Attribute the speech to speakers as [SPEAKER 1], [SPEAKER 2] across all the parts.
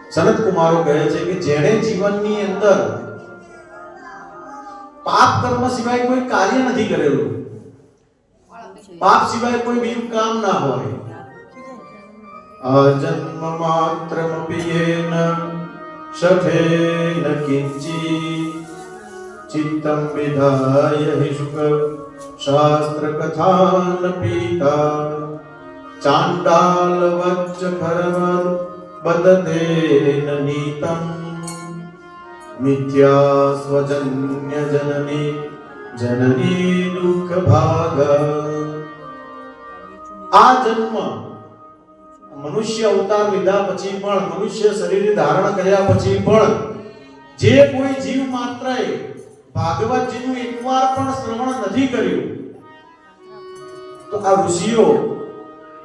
[SPEAKER 1] સનત કુમારો કહે છે કે જેણે જીવનની અંદર પાપ કર્મ સિવાય કોઈ કાર્ય નથી કરેલું, પાપ સિવાય કોઈ બીજું કામ ના હોય, અજન્મ માત્રમપી યેન શઠેન કિંચિત ચિત્તમ વિધાય હિ શુક શાસ્ત્ર કથાન પીતા ચાંડાલ વચ્ચ ખરવર બદદેન નીતમ મિથ્યા સ્વજન્ય જનની જનની દુઃખ ભાગ. આ જન્મ મનુષ્ય અવતાર લીધા પછી પણ, મનુષ્ય શરીર ધારણ કર્યા પછી પણ જે કોઈ જીવ માત્રએ ભાગવતજીનું એકવાર પણ શ્રવણ નથી કર્યું, તો આ ઋષિઓ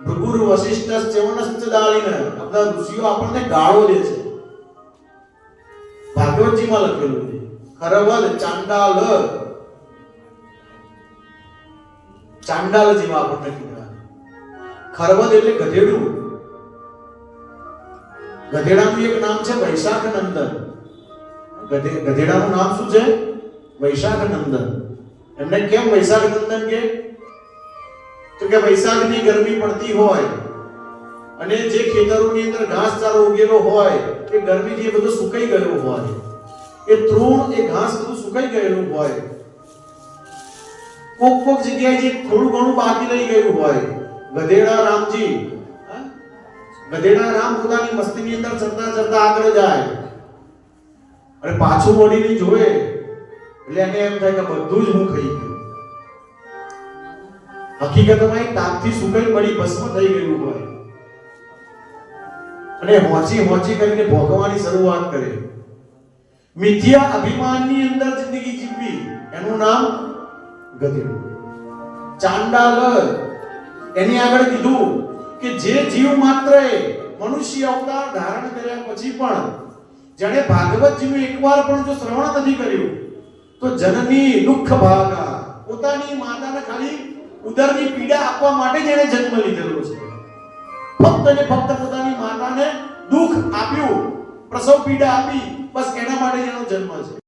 [SPEAKER 1] ભૃગુર વશિષ્ઠ ચ્યવનશ્ચ દાળીને આપણા ઋષિઓ આપણને ગાળો દે છે. ભાગવતજીમાં લખેલું છે ખરવદ ચાંડાલ, ચાંડાલ જેવા આપણને કીધા. ખરવદ એટલે ગધેડું. ગધેડાનું એક નામ છે વૈશાખ નંદન. ગધેડાનું નામ શું છે? વૈશાખ નંદન. એમને કેમ વૈશાખ નંદન કે? તો કે વૈશાખની ગરમી પડતી હોય અને જે ખેતરોની અંદર ઘાસચારો ઉગેલો હોય એ ગરમીથી બધું સુકાઈ ગયું હોય, એ તૃણ, એ ઘાસ બધું સુકાઈ ગયેલું હોય, કોક જગ્યાએ જે થોડું ઘણું બાકી રહી ગયું હોય, ગધેડા રામજી, ગધેડા રામ પોતાની મસ્તીની અંદર ચડતા ચડતા આગળ જાય અને પાછું વળીને જોવે એટલે એને એમ થાય કે બધું જ હું ખાઈ ગયો. હકીકતમાં એક તાપથી સુકાઈ પડી ભસ્મ થઈ ગયું હોય અને હોંચી કરીને ભોગવાની શરૂઆત કરે. મિથ્યા અભિમાનની અંદર જિંદગી જીવવી, એનું નામ ગધેડું. ચાંડાલ, એની આગળ કીધું કે જે જીવ માત્રએ મનુષ્ય અવતાર ધારણ કર્યા પછી પણ જેણે ભાગવતજીનું એકવાર પણ જો શ્રવણ નથી કર્યું, તો જનની દુઃખ ભાગા, પોતાની માતાને ખાલી ઉદરની પીડા આપવા માટે જેણે જન્મ લીધેલો છે, ફક્ત ને ફક્ત પોતાની માતાને દુઃખ આપ્યું, પ્રસવ પીડા આપી, બસ એના માટે જેનો જન્મ છે.